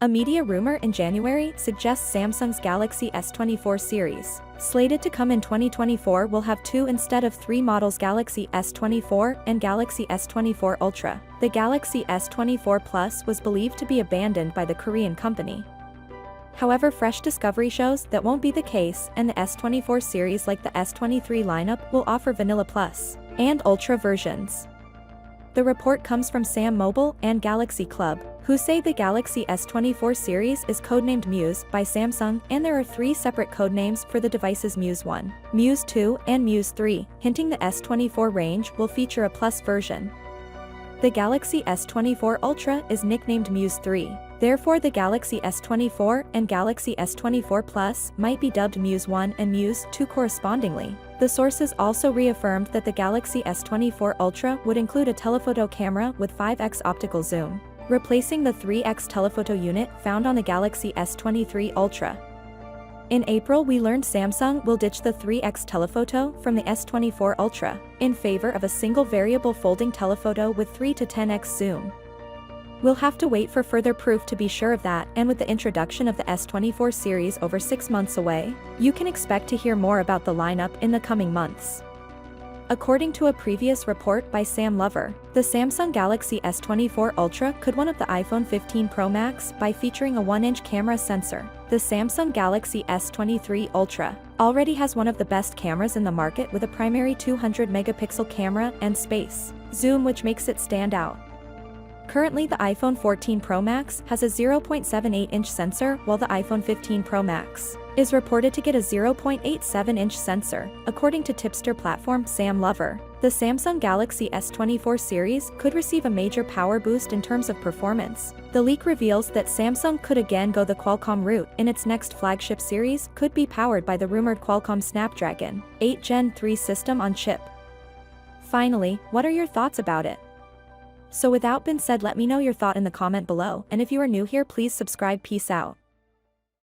A media rumor in January suggests Samsung's Galaxy S24 series, slated to come in 2024, will have 2 instead of 3 models: Galaxy S24 and Galaxy S24 Ultra. The Galaxy S24 Plus was believed to be abandoned by the Korean company. However, fresh discovery shows that won't be the case, and the S24 series, like the S23 lineup, will offer Vanilla Plus and Ultra versions. The report comes from Sam Mobile and Galaxy Club, who say the Galaxy S24 series is codenamed Muse by Samsung, and there are 3 separate codenames for the devices: Muse 1, Muse 2, and Muse 3, hinting the S24 range will feature a Plus version. The Galaxy S24 Ultra is nicknamed Muse 3. Therefore, the Galaxy S24 and Galaxy S24 Plus might be dubbed Muse 1 and Muse 2 correspondingly. The sources also reaffirmed that the Galaxy S24 Ultra would include a telephoto camera with 5x optical zoom, replacing the 3x telephoto unit found on the Galaxy S23 Ultra. In April, we learned Samsung will ditch the 3x telephoto from the S24 Ultra in favor of a single variable folding telephoto with 3 to 10x zoom. We'll have to wait for further proof to be sure of that, and with the introduction of the S24 series over 6 months away, you can expect to hear more about the lineup in the coming months. According to a previous report by Sam Lover, the Samsung Galaxy S24 Ultra could one-up the iPhone 15 Pro Max by featuring a 1-inch camera sensor. The Samsung Galaxy S23 Ultra already has one of the best cameras in the market, with a primary 200-megapixel camera and space zoom, which makes it stand out. Currently, the iPhone 14 Pro Max has a 0.78-inch sensor, while the iPhone 15 Pro Max is reported to get a 0.87-inch sensor. According to tipster platform Sam Lover, the Samsung Galaxy S24 series could receive a major power boost in terms of performance. The leak reveals that Samsung could again go the Qualcomm route, in its next flagship series could be powered by the rumored Qualcomm Snapdragon 8 Gen 3 system on chip. Finally, what are your thoughts about it? So without being said, let me know your thought in the comment below, and if you are new here, please subscribe. Peace out.